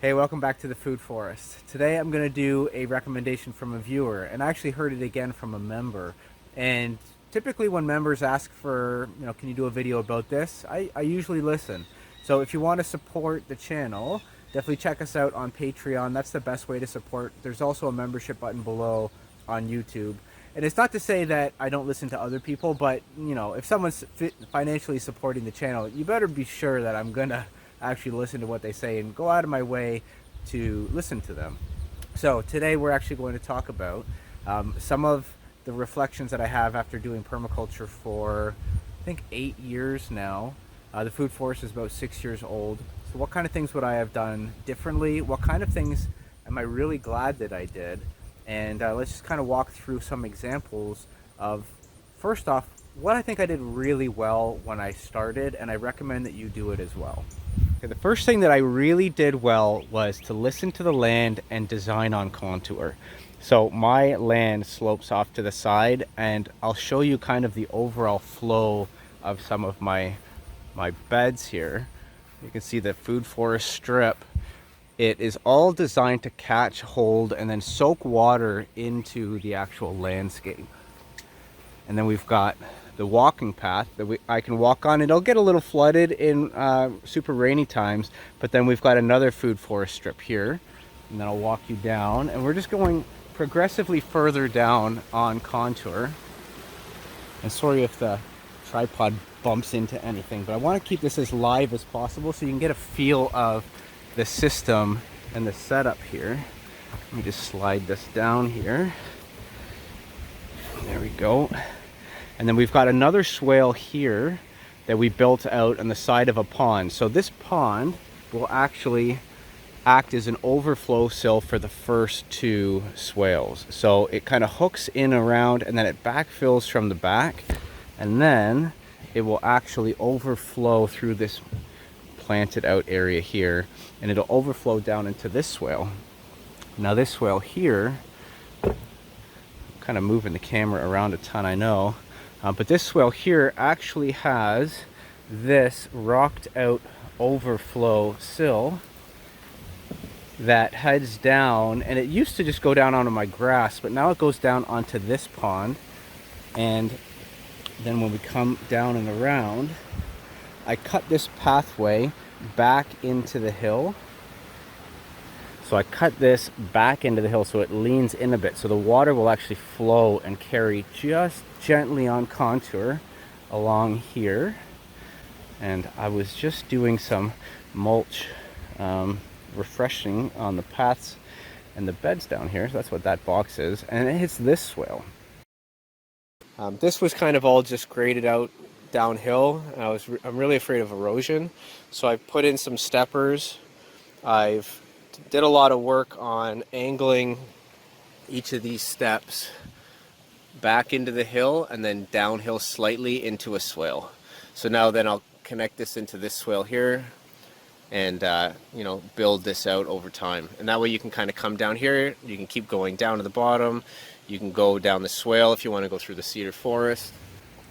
Hey, welcome back to the Food Forest. Today I'm going to do a recommendation from a viewer, and I actually heard it again from a member. And typically when members ask for, can you do a video about this, I usually listen. So if you want to support the channel, definitely check us out on Patreon. That's the best way to support. There's also a membership button below on YouTube. And it's not to say that I don't listen to other people, but if someone's financially supporting the channel, you better be sure that I'm gonna actually listen to what they say and go out of my way to listen to them. So today we're actually going to talk about some of the reflections that I have after doing permaculture for I think 8 years now. The Food Forest is about 6 years old. So what kind of things would I have done differently? What kind of things am I really glad that I did? And let's just kind of walk through some examples of, first off, what I think I did really well when I started, and I recommend that you do it as well. Okay, the first thing that I really did well was to listen to the land and design on contour. So my land slopes off to the side, and I'll show you kind of the overall flow of some of my beds here. You can see the Food Forest strip. It is all designed to catch, hold, and then soak water into the actual landscape. And then we've got the walking path that I can walk on. It'll get a little flooded in super rainy times, but then we've got another Food Forest strip here. And then I'll walk you down, and we're just going progressively further down on contour. And sorry if the tripod bumps into anything, but I want to keep this as live as possible so you can get a feel of the system and the setup here. Let me just slide this down here. There we go. And then we've got another swale here that we built out on the side of a pond. So this pond will actually act as an overflow sill for the first two swales. So it kind of hooks in around, and then it backfills from the back, and then it will actually overflow through this planted out area here, and it'll overflow down into this swale. Now this swale here, I'm kind of moving the camera around a ton, I know, but this swale here actually has this rocked out overflow sill that heads down, and it used to just go down onto my grass, but now it goes down onto this pond. And then when we come down and around, I cut this pathway back into the hill. So I cut this back into the hill so it leans in a bit, so the water will actually flow and carry just gently on contour along here. And I was just doing some mulch refreshing on the paths and the beds down here. So that's what that box is, and it hits this swale. This was kind of all just graded out downhill. I'm really afraid of erosion, so I put in some steppers. I've did a lot of work on angling each of these steps back into the hill and then downhill slightly into a swale. So now then I'll connect this into this swale here and build this out over time. And that way you can kind of come down here, you can keep going down to the bottom, you can go down the swale if you want to go through the cedar forest.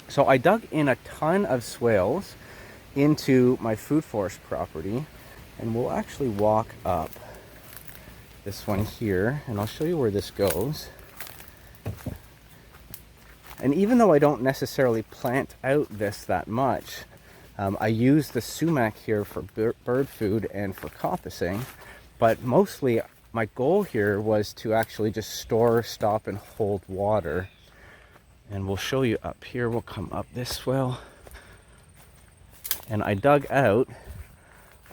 So I dug in a ton of swales into my Food Forest property, and we'll actually walk up this one here, and I'll show you where this goes. And even though I don't necessarily plant out this that much, I use the sumac here for bird food and for coppicing, but mostly my goal here was to actually just store, stop, and hold water. And we'll show you up here. We'll come up this swale. And I dug out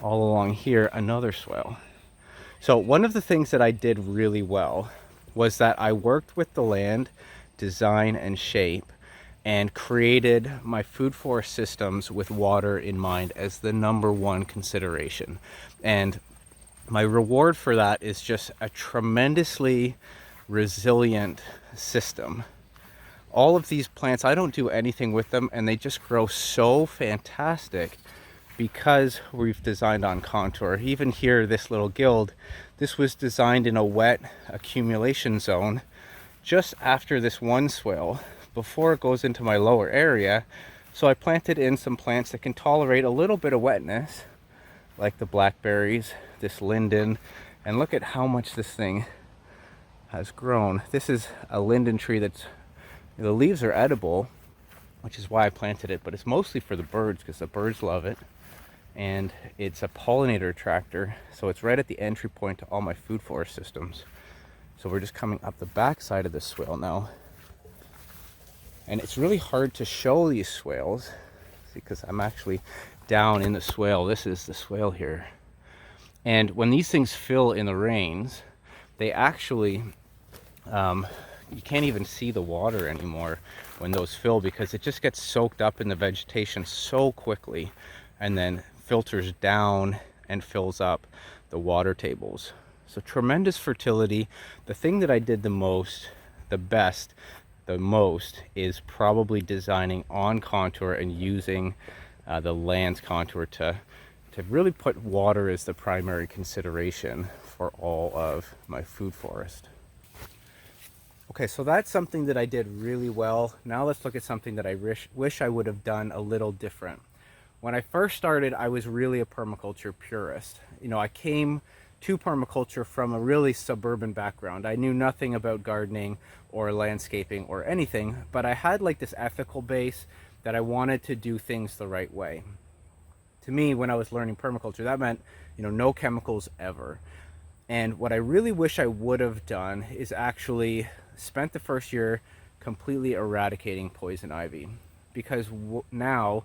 all along here another swale. So one of the things that I did really well was that I worked with the land, design and shape, and created my Food Forest systems with water in mind as the #1 consideration. And my reward for that is just a tremendously resilient system. All of these plants, I don't do anything with them, and they just grow so fantastic because we've designed on contour. Even here, this little guild, this was designed in a wet accumulation zone just after this one swale, before it goes into my lower area. So I planted in some plants that can tolerate a little bit of wetness, like the blackberries, this linden, and look at how much this thing has grown. This is a linden tree that's, the leaves are edible, which is why I planted it, but it's mostly for the birds because the birds love it. And it's a pollinator attractor, so it's right at the entry point to all my food forest systems. So we're just coming up the back side of this swale now. And it's really hard to show these swales because I'm actually down in the swale. This is the swale here. And when these things fill in the rains, they actually, you can't even see the water anymore when those fill because it just gets soaked up in the vegetation so quickly and then filters down and fills up the water tables. So tremendous fertility. The thing that I did the most, the most is probably designing on contour and using the land's contour to really put water as the primary consideration for all of my food forest. Okay, so that's something that I did really well. Now let's look at something that I wish I would have done a little different. When I first started, I was really a permaculture purist. You know, I came to permaculture from a really suburban background. I knew nothing about gardening or landscaping or anything, but I had like this ethical base that I wanted to do things the right way. To me, when I was learning permaculture, that meant, you know, no chemicals ever. And what I really wish I would have done is actually spent the first year completely eradicating poison ivy, because now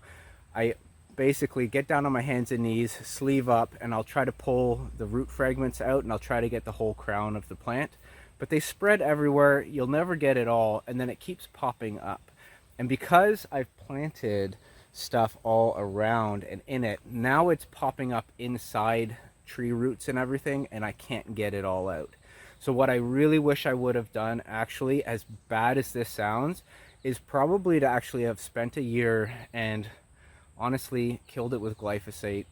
I basically get down on my hands and knees, sleeve up, and I'll try to pull the root fragments out and I'll try to get the whole crown of the plant. But they spread everywhere, you'll never get it all, and then it keeps popping up. And because I've planted stuff all around and in it, now it's popping up inside tree roots and everything, and I can't get it all out. So what I really wish I would have done, actually, as bad as this sounds, is probably to actually have spent a year and honestly killed it with glyphosate.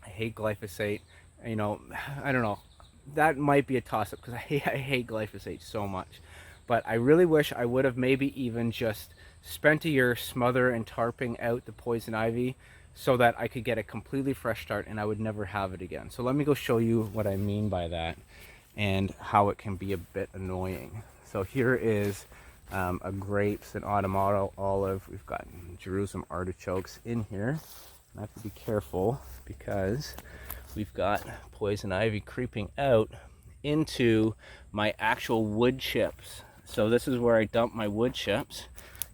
I hate glyphosate. You know, I don't know. That might be a toss-up because I hate glyphosate so much. But I really wish I would have maybe even just spent a year smother and tarping out the poison ivy so that I could get a completely fresh start and I would never have it again. So let me go show you what I mean by that and how it can be a bit annoying. So here is a grapes, an autumn olive. We've got Jerusalem artichokes in here. I have to be careful because we've got poison ivy creeping out into my actual wood chips. So this is where I dump my wood chips.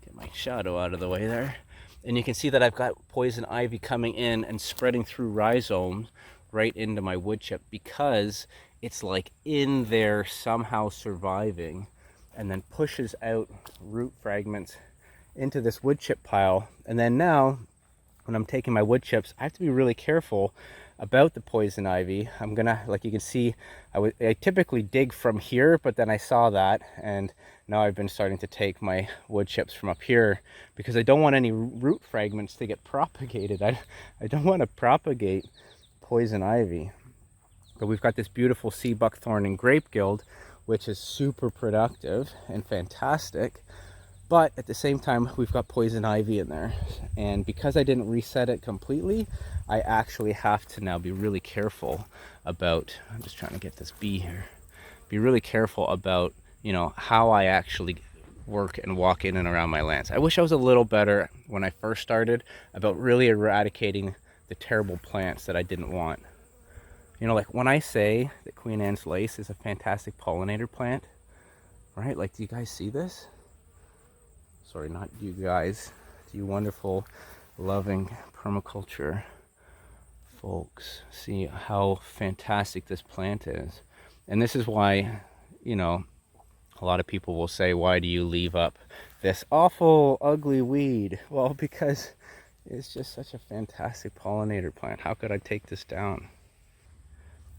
Get my shadow out of the way there. And you can see that I've got poison ivy coming in and spreading through rhizomes right into my wood chip because it's like in there somehow surviving, and then pushes out root fragments into this wood chip pile. And then now, when I'm taking my wood chips, I have to be really careful about the poison ivy. I'm gonna, like you can see, I typically dig from here, but then I saw that, and now I've been starting to take my wood chips from up here because I don't want any root fragments to get propagated. I don't want to propagate poison ivy. But we've got this beautiful sea buckthorn and grape guild, which is super productive and fantastic. But at the same time, we've got poison ivy in there. And because I didn't reset it completely, I actually have to now be really careful about, I'm just trying to get this bee here, be really careful about, you know, how I actually work and walk in and around my lands. I wish I was a little better when I first started about really eradicating the terrible plants that I didn't want. You know, like when I say that Queen Anne's lace is a fantastic pollinator plant, right? Like, do you guys see this? Sorry, not you guys. To you wonderful, loving permaculture folks. See how fantastic this plant is. And this is why, you know, a lot of people will say, why do you leave up this awful, ugly weed? Well, because it's just such a fantastic pollinator plant. How could I take this down?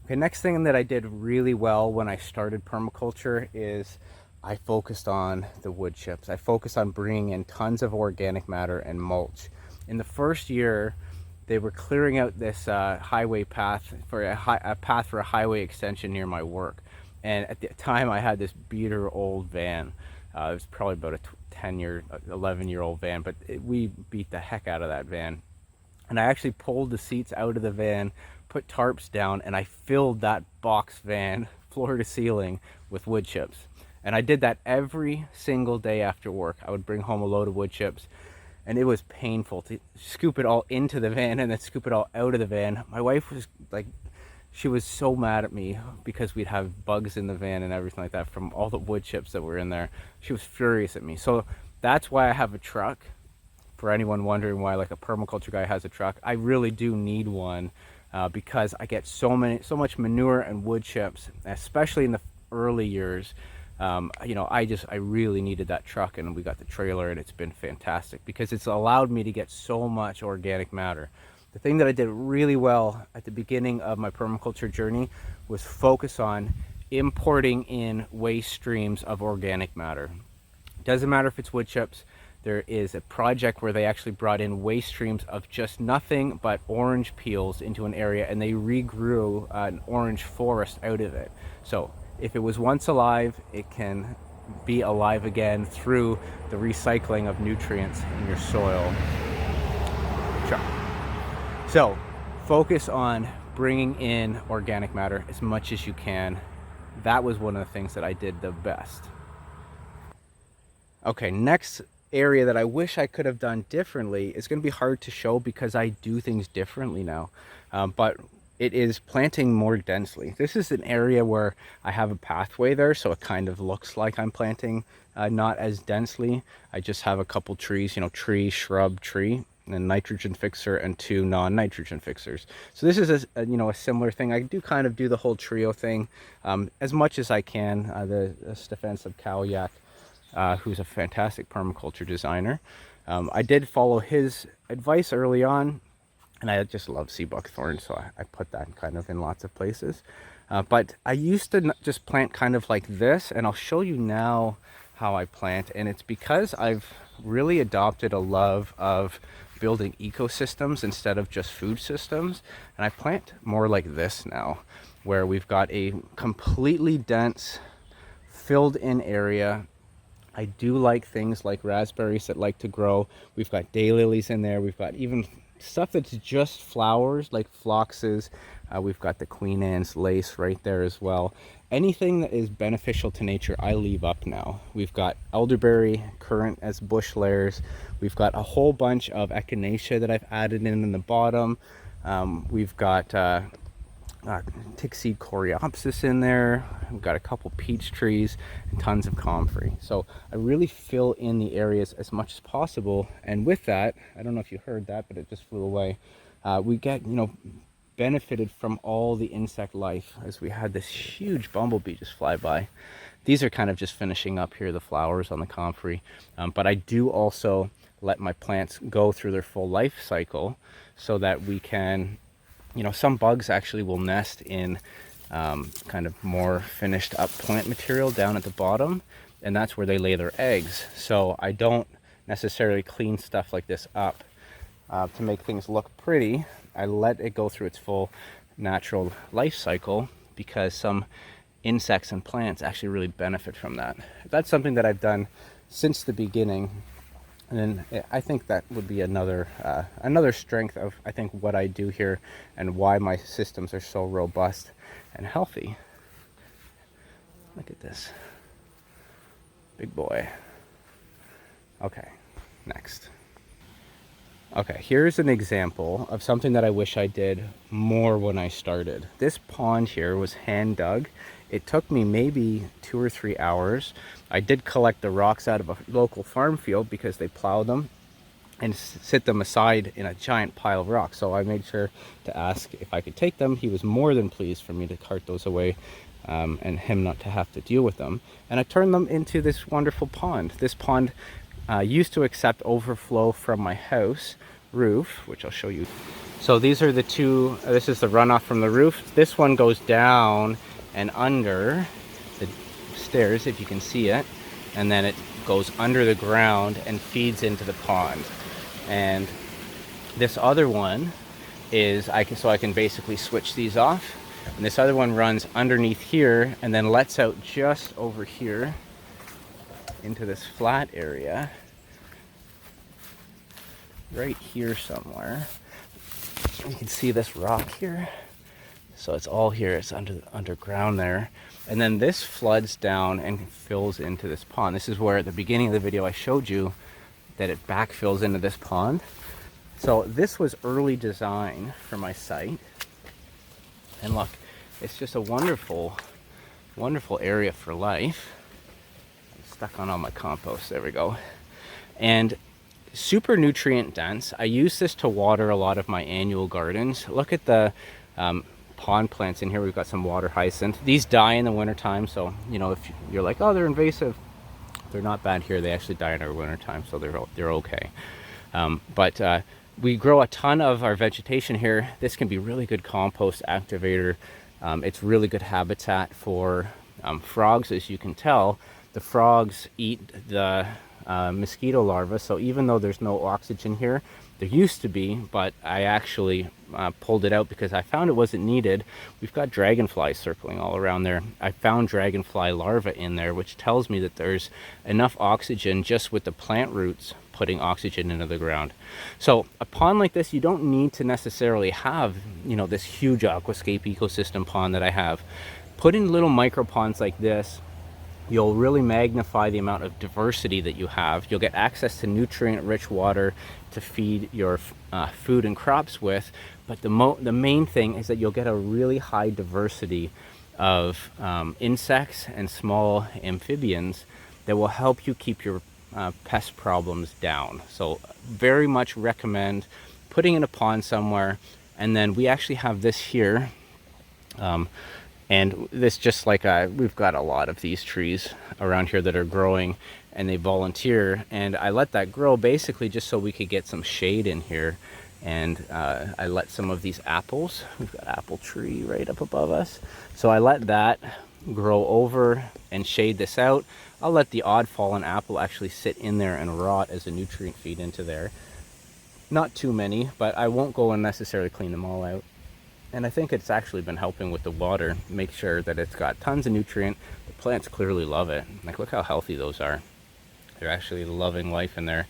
Okay, next thing that I did really well when I started permaculture is I focused on the wood chips. I focused on bringing in tons of organic matter and mulch. In the first year, they were clearing out this highway path for a path for a highway extension near my work. And at the time, I had this beater old van. It was probably about a 11-year-old van, but we beat the heck out of that van. And I actually pulled the seats out of the van, put tarps down, and I filled that box van floor to ceiling with wood chips. And I did that every single day after work. I would bring home a load of wood chips, and it was painful to scoop it all into the van and then scoop it all out of the van. My wife was like, she was so mad at me because we'd have bugs in the van and everything like that from all the wood chips that were in there. She was furious at me. So that's why I have a truck. For anyone wondering why like a permaculture guy has a truck, I really do need one because I get so much manure and wood chips, especially in the early years. You know, I really needed that truck, and we got the trailer, and it's been fantastic because it's allowed me to get so much organic matter. The thing that I did really well at the beginning of my permaculture journey was focus on importing in waste streams of organic matter. Doesn't matter if it's wood chips. There is a project where they actually brought in waste streams of just nothing but orange peels into an area, and they regrew an orange forest out of it. So if it was once alive, it can be alive again through the recycling of nutrients in your soil. So focus on bringing in organic matter as much as you can. That was one of the things that I did the best. Okay, next area that I wish I could have done differently is going to be hard to show because I do things differently now, but it is planting more densely. This is an area where I have a pathway there, so it kind of looks like I'm planting not as densely. I just have a couple trees, you know, tree, shrub, tree, and nitrogen fixer and 2 non-nitrogen fixers. So this is a you know, a similar thing. I do kind of do the whole trio thing as much as I can. The Stefan Sobkowiak, who's a fantastic permaculture designer. I did follow his advice early on, and I just love sea buckthorn, so I put that kind of in lots of places. But I used to just plant kind of like this, and I'll show you now how I plant. And it's because I've really adopted a love of building ecosystems instead of just food systems. And I plant more like this now, where we've got a completely dense, filled in area. I do like things like raspberries that like to grow. We've got daylilies in there. We've got even stuff that's just flowers like phloxes. We've got the Queen Anne's lace right there as well. Anything that is beneficial to nature, I leave up now. We've got elderberry currant as bush layers. We've got a whole bunch of echinacea that I've added in the bottom. We've got tickseed coreopsis in there. We've got a couple peach trees and tons of comfrey. So I really fill in the areas as much as possible. And with that, I don't know if you heard that, but it just flew away. We get, you know, benefited from all the insect life as we had this huge bumblebee just fly by. These are kind of just finishing up here, the flowers on the comfrey. But I do also let my plants go through their full life cycle so that we can, you know, some bugs actually will nest in kind of more finished up plant material down at the bottom, and that's where they lay their eggs. So I don't necessarily clean stuff like this up to make things look pretty. I let it go through its full natural life cycle because some insects and plants actually really benefit from that. That's something that I've done since the beginning. And then I think that would be another strength of, I think, what I do here and why my systems are so robust and healthy. Look at this. Big boy. Okay, next. Okay, here's an example of something that I wish I did more when I started. This pond here was hand dug. It took me maybe 2 or 3 hours. I did collect the rocks out of a local farm field because they plow them and sit them aside in a giant pile of rocks. So I made sure to ask if I could take them. He was more than pleased for me to cart those away and him not to have to deal with them. And I turned them into this wonderful pond. This pond used to accept overflow from my house roof, which I'll show you. So these are the two, this is the runoff from the roof. This one goes down and under the stairs, if you can see it, and then it goes under the ground and feeds into the pond. And this other one is, I can basically switch these off, and this other one runs underneath here and then lets out just over here into this flat area right here somewhere. You can see this rock here. So it's all here, it's underground there. And then this floods down and fills into this pond. This is where at the beginning of the video I showed you that it backfills into this pond. So this was early design for my site. And look, it's just a wonderful, wonderful area for life. I'm stuck on all my compost, there we go. And super nutrient dense. I use this to water a lot of my annual gardens. Look at the pond plants in here. We've got some water hyacinth. These die in the wintertime, so you know, if you're like, oh, they're invasive, they're not bad here. They actually die in our wintertime, so they're okay. But we grow a ton of our vegetation here. This can be really good compost activator. It's really good habitat for frogs. As you can tell, the frogs eat the mosquito larvae, so even though there's no oxygen here, there used to be, but I actually pulled it out because I found it wasn't needed. We've got dragonflies circling all around there. I found dragonfly larvae in there, which tells me that there's enough oxygen just with the plant roots putting oxygen into the ground. So a pond like this, you don't need to necessarily have, you know, this huge aquascape ecosystem pond that I have. Put in little micro ponds like this, you'll really magnify the amount of diversity that you have. You'll get access to nutrient-rich water to feed your food and crops with, but the main thing is that you'll get a really high diversity of insects and small amphibians that will help you keep your pest problems down. So very much recommend putting in a pond somewhere. And then we actually have this here. And this just like we've got a lot of these trees around here that are growing and they volunteer, and I let that grow basically just so we could get some shade in here. And I let some of these apples, we've got apple tree right up above us, so I let that grow over and shade this out. I'll let the odd fallen apple actually sit in there and rot as a nutrient feed into there. Not too many, but I won't go and necessarily clean them all out. And I think it's actually been helping with the water, make sure that it's got tons of nutrient. The plants clearly love it. Like, look how healthy those are. They're actually loving life in there.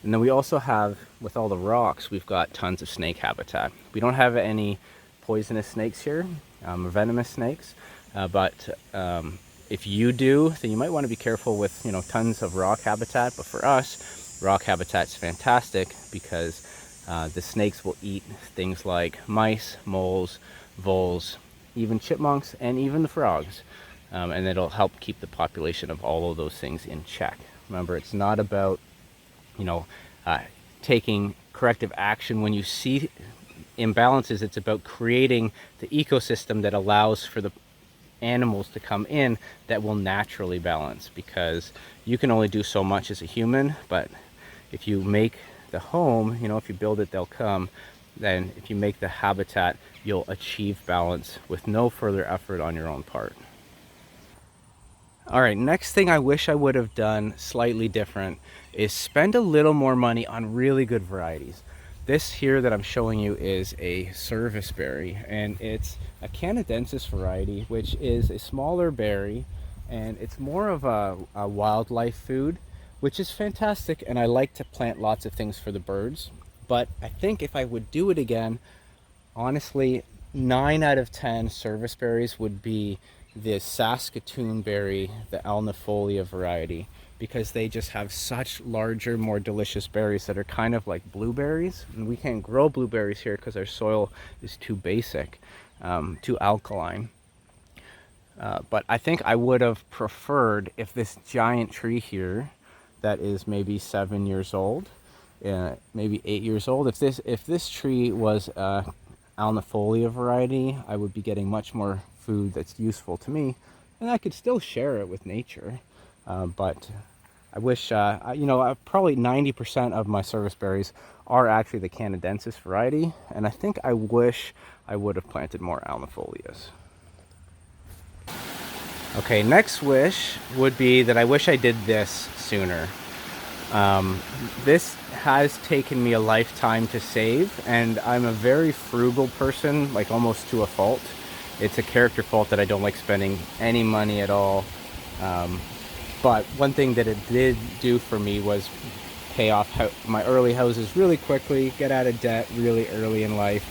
And then we also have, with all the rocks, we've got tons of snake habitat. We don't have any poisonous snakes here, venomous snakes, but if you do, then you might want to be careful with, you know, tons of rock habitat. But for us, rock habitat's fantastic because the snakes will eat things like mice, moles, voles, even chipmunks, and even the frogs. And it'll help keep the population of all of those things in check. Remember, it's not about, you know, taking corrective action when you see imbalances. It's about creating the ecosystem that allows for the animals to come in that will naturally balance, because you can only do so much as a human, but if you make the home, you know, if you build it, they'll come. Then if you make the habitat, you'll achieve balance with no further effort on your own part. All right, next thing I wish I would have done slightly different is spend a little more money on really good varieties. This here that I'm showing you is a Serviceberry, and it's a canadensis variety, which is a smaller berry, and it's more of a wildlife food, which is fantastic, and I like to plant lots of things for the birds. But I think if I would do it again, honestly, 9 out of 10 Serviceberries would be the Saskatoon berry, the alnifolia variety, because they just have such larger, more delicious berries that are kind of like blueberries. And we can't grow blueberries here because our soil is too basic, too alkaline. But I think I would have preferred if this giant tree here that is maybe 7 years old, maybe 8 years old, if this tree was a alnifolia variety, I would be getting much more food that's useful to me, and I could still share it with nature. But I wish, you know, probably 90% of my Serviceberries are actually the canadensis variety, and I think I wish I would have planted more alnifolias. Okay, next wish would be that I wish I did this sooner. This has taken me a lifetime to save, and I'm a very frugal person, like almost to a fault. It's a character fault that I don't like spending any money at all. But one thing that it did do for me was pay off my early houses really quickly, get out of debt really early in life.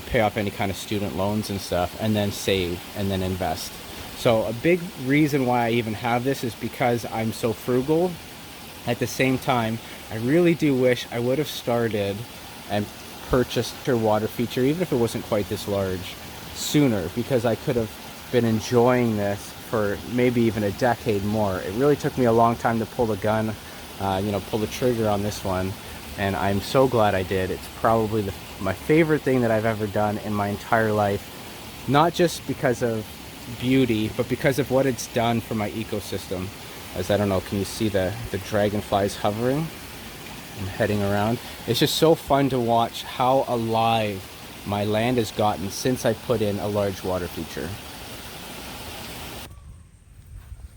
pay off any kind of student loans and stuff, and then save and then invest. So a big reason why I even have this is because I'm so frugal. At the same time, I really do wish I would have started and purchased her water feature, even if it wasn't quite this large, sooner, because I could have been enjoying this for maybe even a decade more. It really took me a long time to pull the gun, pull the trigger on this one, and I'm so glad I did. It's probably my favorite thing that I've ever done in my entire life, not just because of beauty, but because of what it's done for my ecosystem. As I don't know, can you see the dragonflies hovering and heading around? It's just so fun to watch how alive my land has gotten since I put in a large water feature.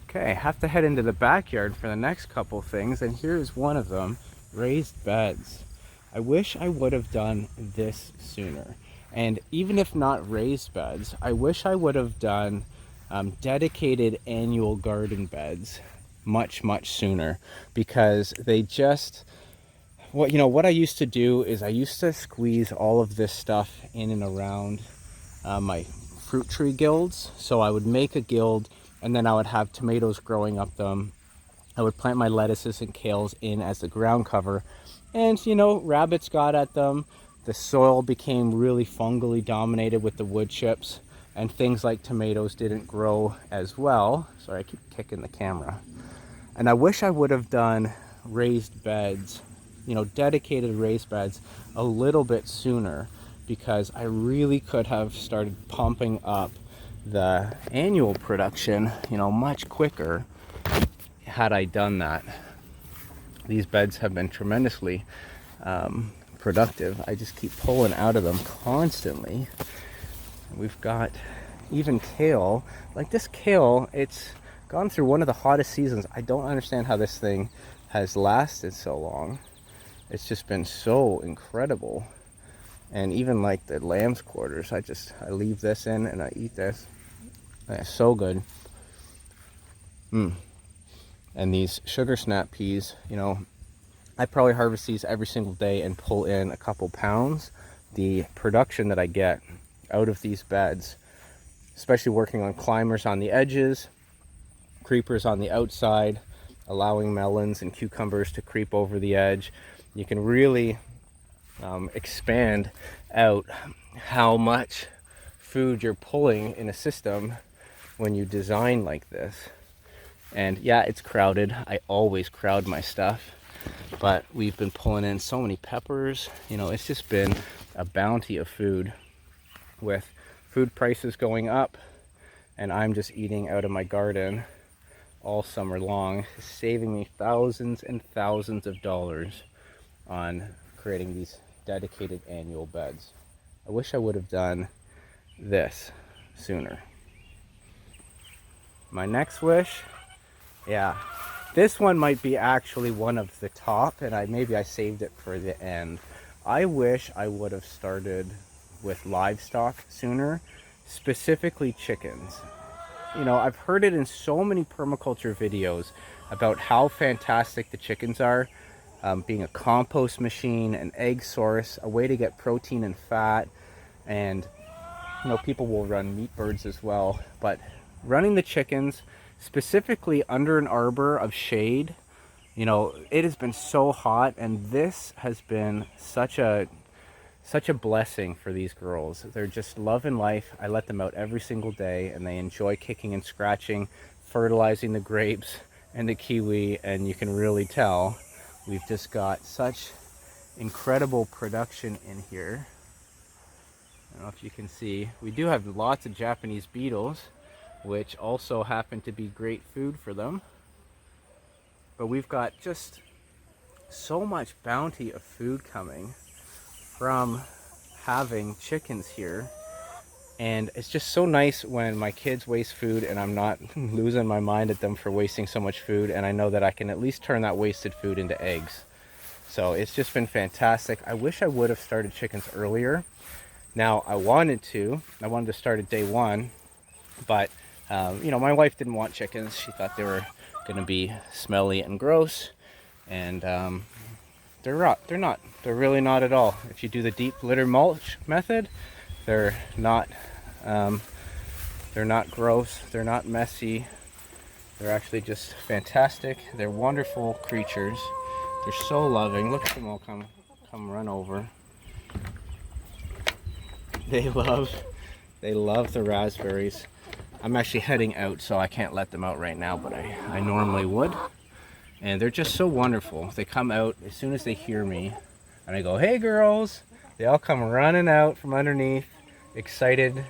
Okay, I have to head into the backyard for the next couple things, and here's one of them: raised beds. I wish I would have done this sooner. And even if not raised beds, I wish I would have done dedicated annual garden beds much sooner, because they just, what I used to do is I used to squeeze all of this stuff in and around my fruit tree guilds. So I would make a guild, and then I would have tomatoes growing up them. I would plant my lettuces and kales in as the ground cover, and rabbits got at them. The soil became really fungally dominated with the wood chips, and things like tomatoes didn't grow as well. Sorry, I keep kicking the camera. And I wish I would have done raised beds, dedicated raised beds a little bit sooner, because I really could have started pumping up the annual production, much quicker had I done that. These beds have been tremendously productive. I just keep pulling out of them constantly. We've got even kale. Like this kale, it's gone through one of the hottest seasons. I don't understand how this thing has lasted so long. It's just been so incredible. And even like the lamb's quarters, I leave this in and I eat this. And it's so good. And these sugar snap peas, I probably harvest these every single day and pull in a couple pounds. The production that I get out of these beds, especially working on climbers on the edges, creepers on the outside, allowing melons and cucumbers to creep over the edge, you can really expand out how much food you're pulling in a system when you design like this. And yeah, it's crowded. I always crowd my stuff, but we've been pulling in so many peppers. It's just been a bounty of food, with food prices going up, and I'm just eating out of my garden all summer long, saving me thousands and thousands of dollars on creating these dedicated annual beds. I wish I would have done this sooner. My next wish, yeah, this one might be actually one of the top, and maybe I saved it for the end. I wish I would have started with livestock sooner, specifically chickens. I've heard it in so many permaculture videos about how fantastic the chickens are, being a compost machine, an egg source, a way to get protein and fat, and people will run meat birds as well, but running the chickens specifically under an arbor of shade, it has been so hot, and this has been such a blessing for these girls. They're just loving life. I let them out every single day, and they enjoy kicking and scratching, fertilizing the grapes and the kiwi, and you can really tell we've just got such incredible production in here. I don't know if you can see. We do have lots of Japanese beetles, which also happen to be great food for them. But we've got just so much bounty of food coming from having chickens here. And it's just so nice when my kids waste food and I'm not losing my mind at them for wasting so much food, and I know that I can at least turn that wasted food into eggs. So it's just been fantastic. I wish I would have started chickens earlier. Now I wanted to start at day one, but my wife didn't want chickens. She thought they were going to be smelly and gross, and they're not. They're really not at all. If you do the deep litter mulch method, They're not gross, they're not messy. They're actually just fantastic. They're wonderful creatures. They're so loving. Look at them all come run over. They love the raspberries. I'm actually heading out, so I can't let them out right now, but I normally would. And they're just so wonderful. They come out as soon as they hear me, and I go, "Hey girls!" They all come running out from underneath, excited.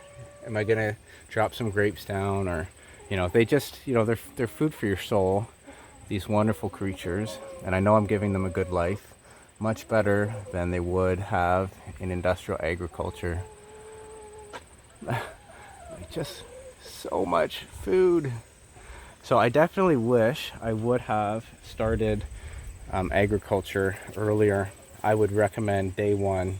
Am I gonna drop some grapes down? Or, you know, they just, you know, they're food for your soul. These wonderful creatures, and I know I'm giving them a good life, much better than they would have in industrial agriculture. Just so much food. So I definitely wish I would have started agriculture earlier. I would recommend day one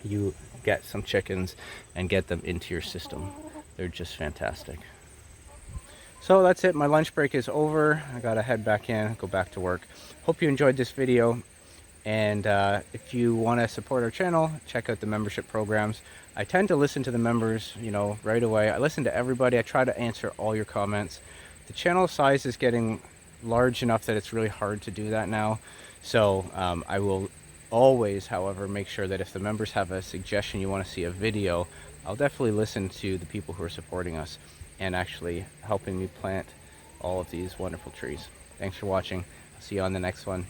you get some chickens and get them into your system. They're just fantastic. So that's it. My lunch break is over. I gotta head back in, go back to work. Hope you enjoyed this video. And if you want to support our channel, check out the membership programs. I tend to listen to the members, you know, right away. I listen to everybody. I try to answer all your comments. The channel size is getting large enough that it's really hard to do that now. So I will always, however, make sure that if the members have a suggestion, you want to see a video, I'll definitely listen to the people who are supporting us and actually helping me plant all of these wonderful trees. Thanks for watching. I'll see you on the next one.